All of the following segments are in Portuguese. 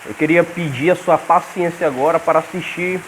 Eu queria pedir a sua paciência agora para assistir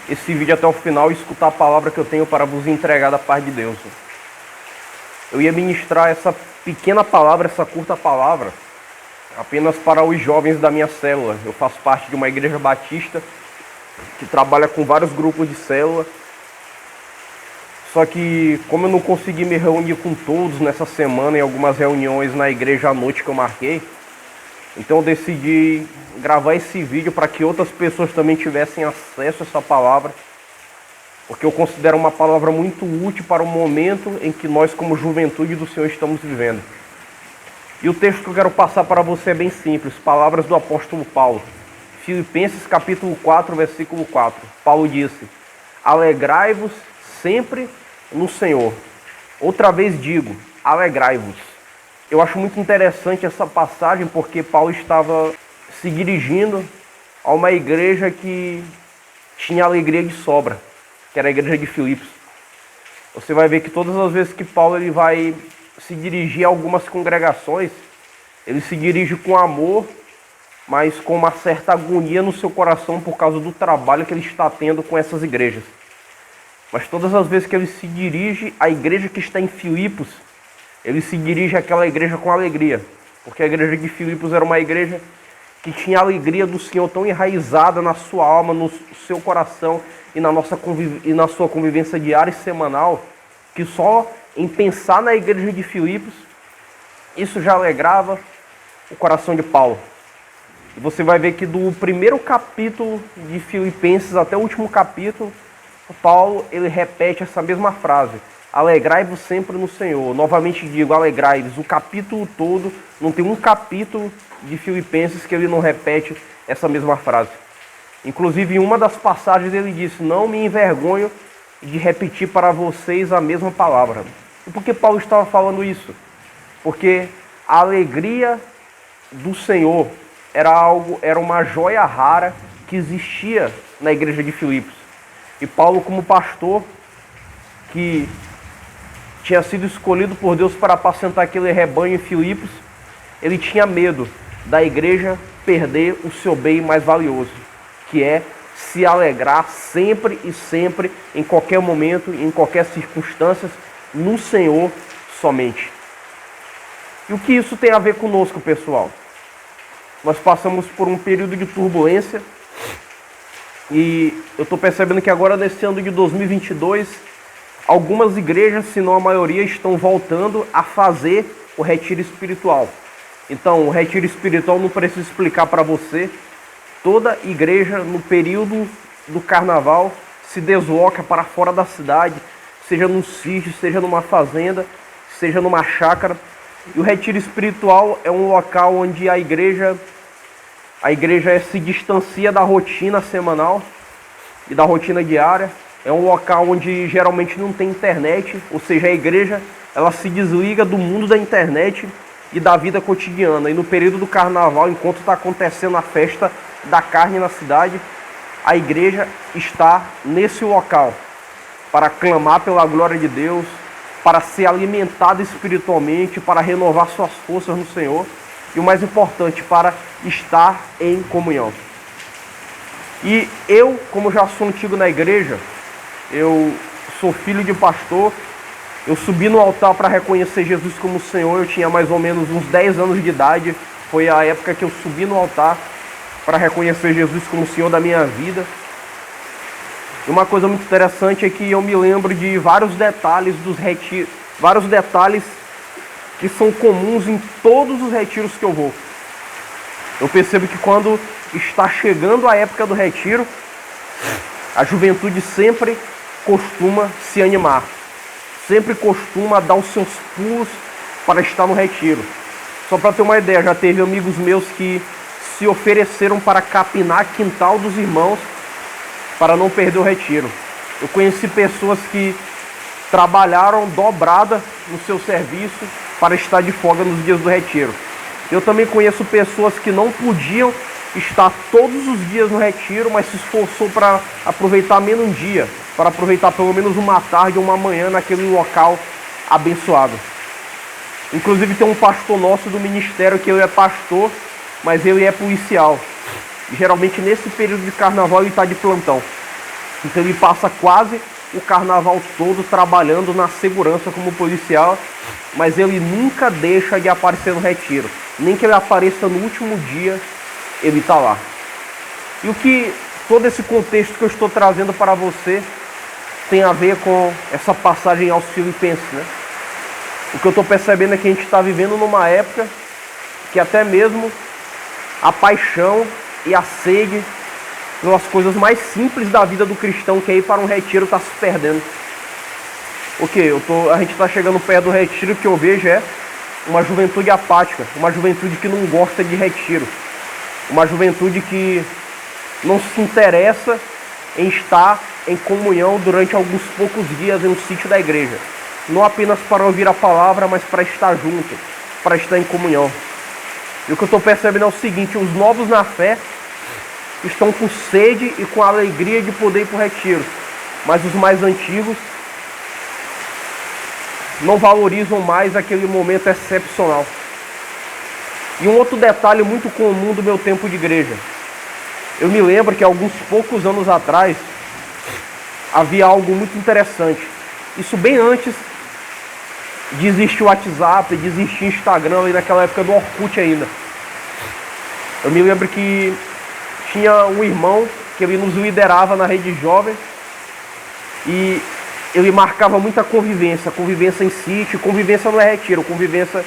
esse vídeo até o final e escutar a palavra que eu tenho para vos entregar da parte de Deus. Eu ia ministrar essa pequena palavra, essa curta palavra, apenas para os jovens da minha célula. Eu faço parte de uma igreja batista que trabalha com vários grupos de célula. Só que, como eu não consegui me reunir com todos nessa semana, em algumas reuniões na igreja à noite que eu marquei, então eu decidi gravar esse vídeo para que outras pessoas também tivessem acesso a essa palavra, porque eu considero uma palavra muito útil para o momento em que nós, como juventude do Senhor, estamos vivendo. E o texto que eu quero passar para você é bem simples, palavras do apóstolo Paulo. Filipenses capítulo 4, versículo 4. Paulo disse: alegrai-vos sempre no Senhor. Outra vez digo, alegrai-vos. Eu acho muito interessante essa passagem porque Paulo estava se dirigindo a uma igreja que tinha alegria de sobra, que era a igreja de Filipos. Você vai ver que todas as vezes que Paulo ele vai se dirigir a algumas congregações, ele se dirige com amor, mas com uma certa agonia no seu coração por causa do trabalho que ele está tendo com essas igrejas. Mas todas as vezes que ele se dirige à igreja que está em Filipos, ele se dirige àquela igreja com alegria, porque a igreja de Filipos era uma igreja que tinha a alegria do Senhor tão enraizada na sua alma, no seu coração e na sua convivência diária e semanal, que só em pensar na igreja de Filipos, isso já alegrava o coração de Paulo. E você vai ver que do primeiro capítulo de Filipenses até o último capítulo, Paulo ele repete essa mesma frase: alegrai-vos sempre no Senhor. Novamente digo, alegrai-vos. O capítulo todo, não tem um capítulo de Filipenses que ele não repete essa mesma frase. Inclusive, em uma das passagens ele disse: não me envergonho de repetir para vocês a mesma palavra. E por que Paulo estava falando isso? Porque a alegria do Senhor era uma joia rara que existia na igreja de Filipos. E Paulo, como pastor, que tinha sido escolhido por Deus para apacentar aquele rebanho em Filipos, ele tinha medo da igreja perder o seu bem mais valioso, que é se alegrar sempre e sempre, em qualquer momento, em qualquer circunstância, no Senhor somente. E o que isso tem a ver conosco, pessoal? Nós passamos por um período de turbulência e eu estou percebendo que agora, nesse ano de 2022, algumas igrejas, se não a maioria, estão voltando a fazer o retiro espiritual. Então, o retiro espiritual não preciso explicar para você. Toda igreja, no período do carnaval, se desloca para fora da cidade, seja num sítio, seja numa fazenda, seja numa chácara. E o retiro espiritual é um local onde a igreja se distancia da rotina semanal e da rotina diária. É um local onde geralmente não tem internet, ou seja, a igreja ela se desliga do mundo da internet e da vida cotidiana. E no período do carnaval, enquanto está acontecendo a festa da carne na cidade, a igreja está nesse local para clamar pela glória de Deus, para ser alimentada espiritualmente, para renovar suas forças no Senhor e, o mais importante, para estar em comunhão. E eu, como já sou antigo na igreja, eu sou filho de pastor, eu subi no altar para reconhecer Jesus como Senhor, eu tinha mais ou menos uns 10 anos de idade, foi a época que eu subi no altar para reconhecer Jesus como Senhor da minha vida. E uma coisa muito interessante é que eu me lembro de vários detalhes dos retiros, vários detalhes que são comuns em todos os retiros que eu vou. Eu percebo que quando está chegando a época do retiro, a juventude sempre costuma se animar, sempre costuma dar os seus pulos para estar no retiro. Só para ter uma ideia, já teve amigos meus que se ofereceram para capinar quintal dos irmãos para não perder o retiro. Eu conheci pessoas que trabalharam dobrada no seu serviço para estar de folga nos dias do retiro. Eu também conheço pessoas que não podiam estar todos os dias no retiro, mas se esforçou para aproveitar menos um dia, para aproveitar pelo menos uma tarde ou uma manhã naquele local abençoado. Inclusive tem um pastor nosso do ministério que ele é pastor, mas ele é policial. E geralmente nesse período de carnaval ele está de plantão. Então ele passa quase o carnaval todo trabalhando na segurança como policial, mas ele nunca deixa de aparecer no retiro. Nem que ele apareça no último dia, ele está lá. E o que todo esse contexto que eu estou trazendo para você tem a ver com essa passagem aos Filipenses, né? O que eu estou percebendo é que a gente está vivendo numa época que até mesmo a paixão e a sede pelas coisas mais simples da vida do cristão, que é ir para um retiro, está se perdendo. A gente está chegando perto do retiro, que eu vejo é uma juventude apática, uma juventude que não gosta de retiro, uma juventude que não se interessa em estar em comunhão durante alguns poucos dias em um sítio da igreja. Não apenas para ouvir a palavra, mas para estar junto, para estar em comunhão. E o que eu estou percebendo é o seguinte: os novos na fé estão com sede e com alegria de poder ir para o retiro, mas os mais antigos não valorizam mais aquele momento excepcional. E um outro detalhe muito comum do meu tempo de igreja: eu me lembro que alguns poucos anos atrás havia algo muito interessante. Isso bem antes de existir o WhatsApp, de existir o Instagram, ali naquela época do Orkut ainda. Eu me lembro que tinha um irmão que ele nos liderava na rede jovem e ele marcava muita convivência em sítio. Convivência não é retiro, convivência,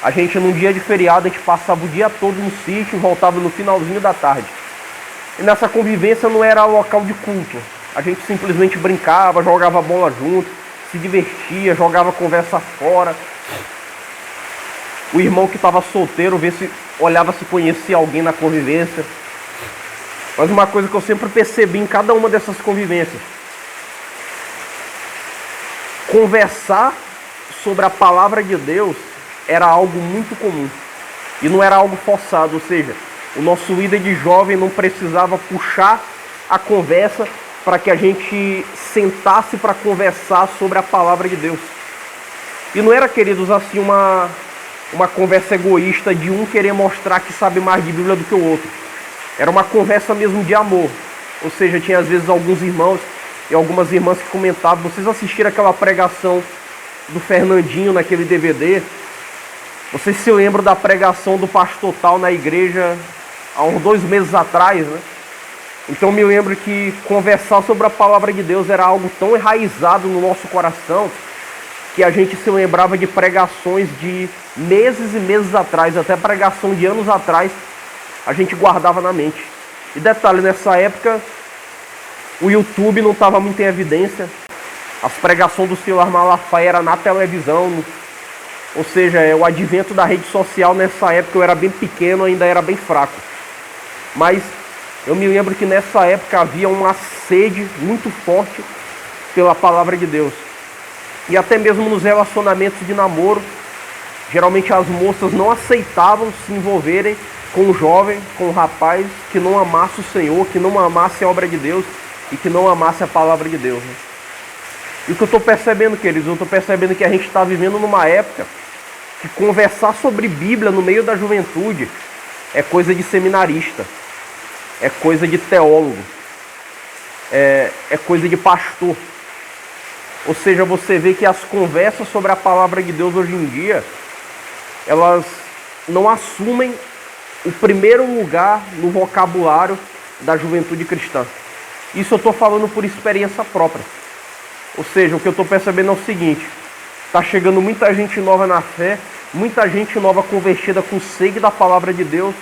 a gente num dia de feriado, a gente passava o dia todo no sítio e voltava no finalzinho da tarde. E nessa convivência não era local de culto, a gente simplesmente brincava, jogava bola junto, se divertia, jogava conversa fora. O irmão que estava solteiro olhava se conhecia alguém na convivência. Mas uma coisa que eu sempre percebi em cada uma dessas convivências: conversar sobre a palavra de Deus era algo muito comum. E não era algo forçado, ou seja, o nosso líder de jovem não precisava puxar a conversa para que a gente sentasse para conversar sobre a palavra de Deus. E não era, queridos, assim uma conversa egoísta de um querer mostrar que sabe mais de Bíblia do que o outro. Era uma conversa mesmo de amor. Ou seja, tinha às vezes alguns irmãos e algumas irmãs que comentavam: vocês assistiram aquela pregação do Fernandinho naquele DVD? Vocês se lembram da pregação do pastor tal na igreja há uns 2 meses atrás, né? Então me lembro que conversar sobre a palavra de Deus era algo tão enraizado no nosso coração que a gente se lembrava de pregações de meses e meses atrás, até pregação de anos atrás, a gente guardava na mente. E detalhe, nessa época o YouTube não estava muito em evidência, as pregações do Silas Malafaia eram na televisão, ou seja, o advento da rede social nessa época eu era bem pequeno, ainda era bem fraco. Mas eu me lembro que nessa época havia uma sede muito forte pela palavra de Deus. E até mesmo nos relacionamentos de namoro, geralmente as moças não aceitavam se envolverem com um jovem, com um rapaz que não amasse o Senhor, que não amasse a obra de Deus e que não amasse a palavra de Deus, né? E o que eu estou percebendo, queridos, eu estou percebendo que a gente está vivendo numa época que conversar sobre Bíblia no meio da juventude é coisa de seminarista, é coisa de teólogo, é coisa de pastor. Ou seja, você vê que as conversas sobre a palavra de Deus hoje em dia, elas não assumem o primeiro lugar no vocabulário da juventude cristã. Isso eu estou falando por experiência própria. Ou seja, o que eu estou percebendo é o seguinte: está chegando muita gente nova na fé, muita gente nova convertida com sede da palavra de Deus,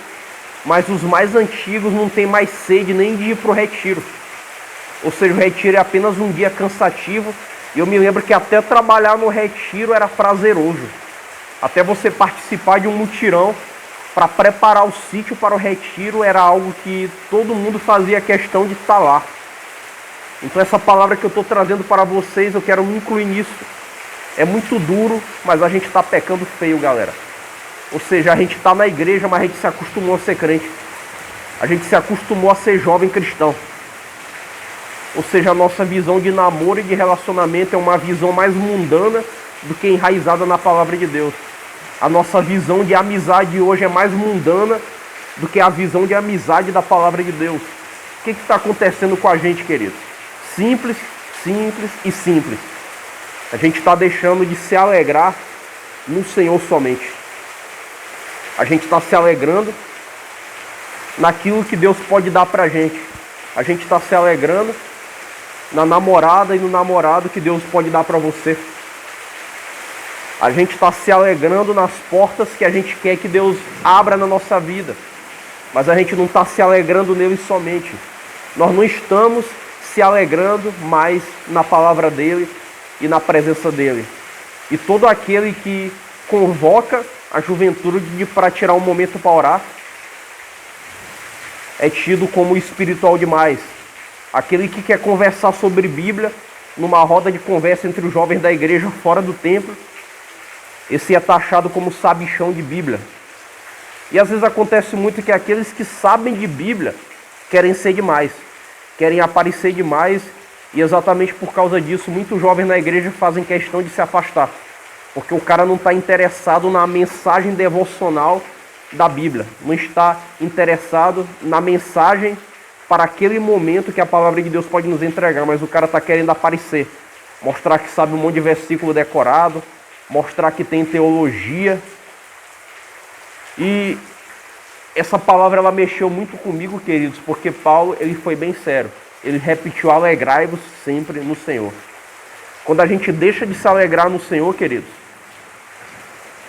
mas os mais antigos não têm mais sede nem de ir para o retiro. Ou seja, o retiro é apenas um dia cansativo. E eu me lembro que até trabalhar no retiro era prazeroso. Até você participar de um mutirão para preparar o sítio para o retiro era algo que todo mundo fazia questão de estar lá. Então essa palavra que eu estou trazendo para vocês, eu quero me incluir nisso. É muito duro, mas a gente está pecando feio, galera. Ou seja, a gente está na igreja, mas a gente se acostumou a ser crente. A gente se acostumou a ser jovem cristão. Ou seja, a nossa visão de namoro e de relacionamento é uma visão mais mundana do que enraizada na palavra de Deus. A nossa visão de amizade hoje é mais mundana do que a visão de amizade da palavra de Deus. O que está acontecendo com a gente, querido? Simples, simples e simples. A gente está deixando de se alegrar no Senhor somente. A gente está se alegrando naquilo que Deus pode dar para a gente. A gente está se alegrando na namorada e no namorado que Deus pode dar para você. A gente está se alegrando nas portas que a gente quer que Deus abra na nossa vida. Mas a gente não está se alegrando nele somente. Nós não estamos se alegrando mais na palavra dele e na presença dele. E todo aquele que convoca a juventude para tirar um momento para orar é tido como espiritual demais. Aquele que quer conversar sobre Bíblia numa roda de conversa entre os jovens da igreja fora do templo, esse é taxado como sabichão de Bíblia. E às vezes acontece muito que aqueles que sabem de Bíblia querem ser demais, querem aparecer demais, e exatamente por causa disso muitos jovens na igreja fazem questão de se afastar, porque o cara não está interessado na mensagem devocional da Bíblia, não está interessado na mensagem para aquele momento que a palavra de Deus pode nos entregar, mas o cara está querendo aparecer, mostrar que sabe um monte de versículo decorado, mostrar que tem teologia. E essa palavra ela mexeu muito comigo, queridos, porque Paulo ele foi bem sério. Ele repetiu: alegrai-vos sempre no Senhor. Quando a gente deixa de se alegrar no Senhor, queridos,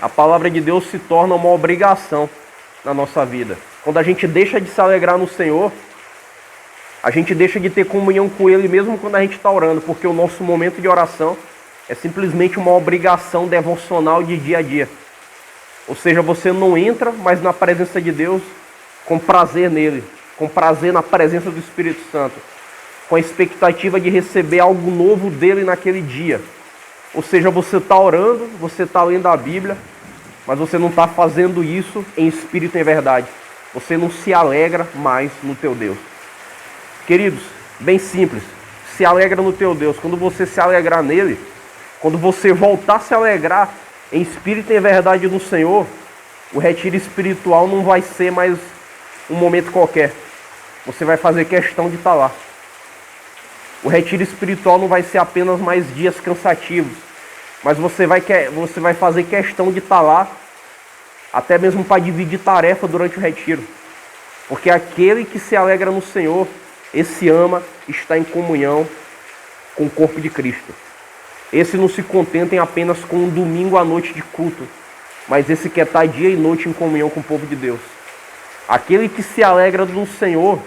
a palavra de Deus se torna uma obrigação na nossa vida. Quando a gente deixa de se alegrar no Senhor, a gente deixa de ter comunhão com Ele mesmo quando a gente está orando, porque o nosso momento de oração é simplesmente uma obrigação devocional de dia a dia. Ou seja, você não entra mais na presença de Deus com prazer nele, com prazer na presença do Espírito Santo, com a expectativa de receber algo novo dele naquele dia. Ou seja, você está orando, você está lendo a Bíblia, mas você não está fazendo isso em espírito e em verdade. Você não se alegra mais no teu Deus. Queridos, bem simples, se alegra no teu Deus. Quando você se alegrar nele, quando você voltar a se alegrar em espírito e em verdade no Senhor, o retiro espiritual não vai ser mais um momento qualquer. Você vai fazer questão de estar lá. O retiro espiritual não vai ser apenas mais dias cansativos, mas você vai fazer questão de estar lá, até mesmo para dividir tarefa durante o retiro. Porque aquele que se alegra no Senhor, esse ama estar em comunhão com o corpo de Cristo. Esse não se contenta em apenas com um domingo à noite de culto, mas esse quer estar dia e noite em comunhão com o povo de Deus. Aquele que se alegra no Senhor,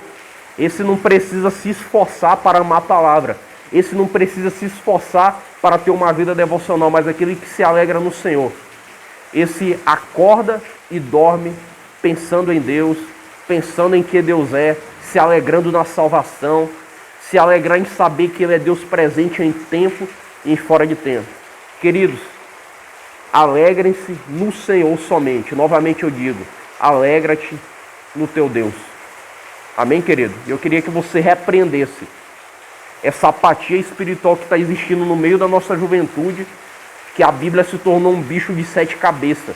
esse não precisa se esforçar para amar a palavra. Esse não precisa se esforçar para ter uma vida devocional, mas aquele que se alegra no Senhor, esse acorda e dorme pensando em Deus, pensando em que Deus é, se alegrando na salvação, se alegrar em saber que Ele é Deus presente em tempo e em fora de tempo. Queridos, alegrem-se no Senhor somente. Novamente eu digo, alegra-te no teu Deus. Amém, querido? Eu queria que você repreendesse essa apatia espiritual que está existindo no meio da nossa juventude, que a Bíblia se tornou um bicho de 7 cabeças,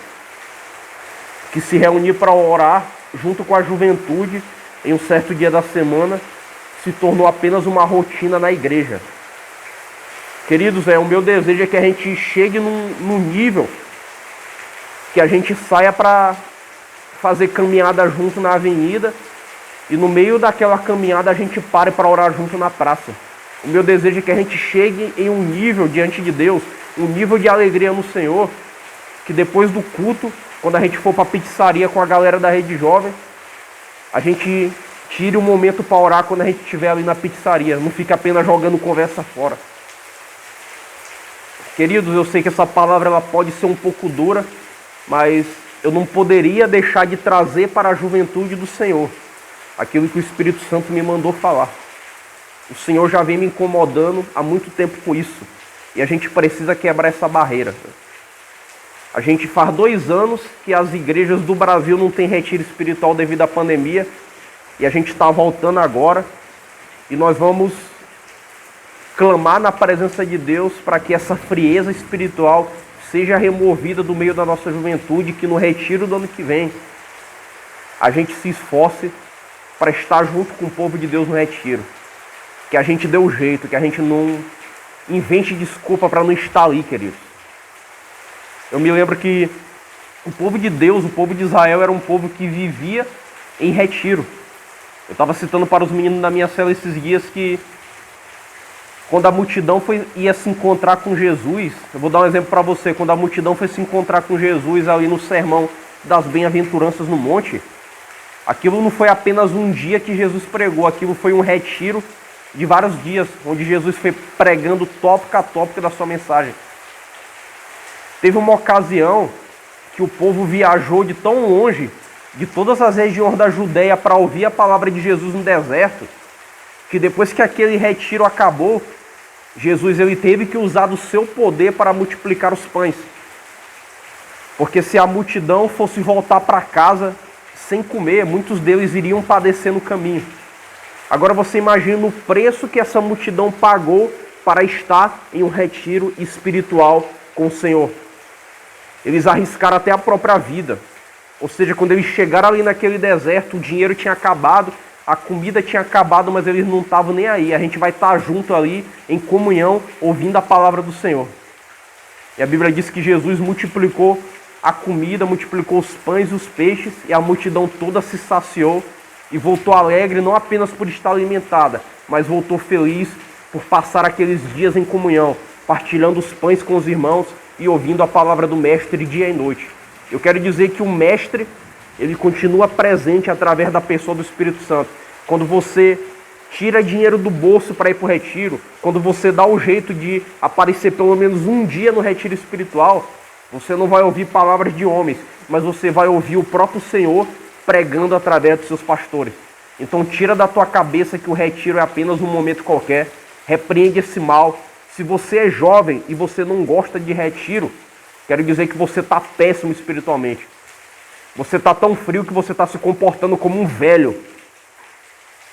que se reunir para orar junto com a juventude em um certo dia da semana se tornou apenas uma rotina na igreja. Queridos, o meu desejo é que a gente chegue num nível que a gente saia para fazer caminhada junto na avenida e no meio daquela caminhada a gente pare para orar junto na praça. O meu desejo é que a gente chegue em um nível diante de Deus, um nível de alegria no Senhor, que depois do culto, quando a gente for para a pizzaria com a galera da Rede Jovem, a gente tire um momento para orar quando a gente estiver ali na pizzaria, não fique apenas jogando conversa fora. Queridos, eu sei que essa palavra ela pode ser um pouco dura, mas eu não poderia deixar de trazer para a juventude do Senhor aquilo que o Espírito Santo me mandou falar. O Senhor já vem me incomodando há muito tempo com isso. E a gente precisa quebrar essa barreira. A gente faz 2 anos que as igrejas do Brasil não têm retiro espiritual devido à pandemia. E a gente está voltando agora. E nós vamos clamar na presença de Deus para que essa frieza espiritual seja removida do meio da nossa juventude, que no retiro do ano que vem a gente se esforce para estar junto com o povo de Deus no retiro. Que a gente dê um jeito, que a gente não invente desculpa para não estar ali, queridos. Eu me lembro que o povo de Deus, o povo de Israel, era um povo que vivia em retiro. Eu estava citando para os meninos da minha cela esses dias que quando a multidão ia se encontrar com Jesus, eu vou dar um exemplo para você, quando a multidão foi se encontrar com Jesus ali no sermão das bem-aventuranças no monte, aquilo não foi apenas um dia que Jesus pregou, aquilo foi um retiro de vários dias, onde Jesus foi pregando tópico a tópico da sua mensagem. Teve uma ocasião que o povo viajou de tão longe, de todas as regiões da Judéia, para ouvir a palavra de Jesus no deserto, que depois que aquele retiro acabou, Jesus ele teve que usar do seu poder para multiplicar os pães. Porque se a multidão fosse voltar para casa sem comer, muitos deles iriam padecer no caminho. Agora você imagina o preço que essa multidão pagou para estar em um retiro espiritual com o Senhor. Eles arriscaram até a própria vida. Ou seja, quando eles chegaram ali naquele deserto, o dinheiro tinha acabado, a comida tinha acabado, mas eles não estavam nem aí. A gente vai estar junto ali, em comunhão, ouvindo a palavra do Senhor. E a Bíblia diz que Jesus multiplicou a comida, multiplicou os pães e os peixes, e a multidão toda se saciou e voltou alegre, não apenas por estar alimentada, mas voltou feliz por passar aqueles dias em comunhão, partilhando os pães com os irmãos e ouvindo a palavra do Mestre dia e noite. Eu quero dizer que o Mestre, ele continua presente através da pessoa do Espírito Santo. Quando você tira dinheiro do bolso para ir para o retiro, quando você dá o jeito de aparecer pelo menos um dia no retiro espiritual, você não vai ouvir palavras de homens, mas você vai ouvir o próprio Senhor pregando através dos seus pastores. Então tira da tua cabeça que o retiro é apenas um momento qualquer, repreende esse mal. Se você é jovem e você não gosta de retiro, quero dizer que você está péssimo espiritualmente. Você está tão frio que você está se comportando como um velho.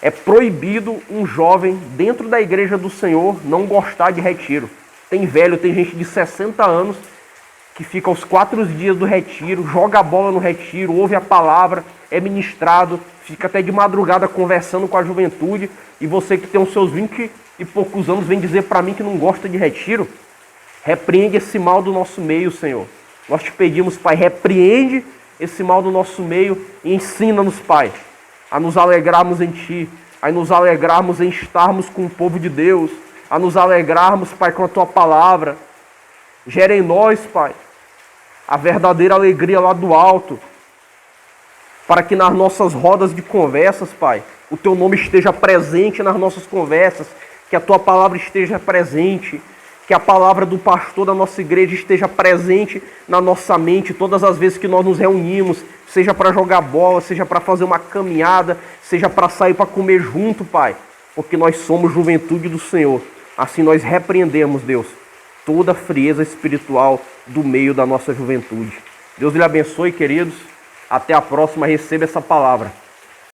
É proibido um jovem dentro da igreja do Senhor não gostar de retiro. Tem velho, tem gente de 60 anos que fica aos 4 dias do retiro, joga a bola no retiro, ouve a palavra, é ministrado, fica até de madrugada conversando com a juventude, e você que tem os seus 20 e poucos anos vem dizer para mim que não gosta de retiro. Repreende esse mal do nosso meio, Senhor. Nós te pedimos, Pai, repreende esse mal do nosso meio e ensina-nos, Pai, a nos alegrarmos em Ti, a nos alegrarmos em estarmos com o povo de Deus, a nos alegrarmos, Pai, com a Tua palavra. Gera em nós, Pai, a verdadeira alegria lá do alto, para que nas nossas rodas de conversas, Pai, o Teu nome esteja presente nas nossas conversas, que a Tua palavra esteja presente, que a palavra do pastor da nossa igreja esteja presente na nossa mente todas as vezes que nós nos reunimos, seja para jogar bola, seja para fazer uma caminhada, seja para sair para comer junto, Pai, porque nós somos juventude do Senhor. Assim nós repreendemos, Deus, toda a frieza espiritual do meio da nossa juventude. Deus lhe abençoe, queridos. Até a próxima. Receba essa palavra.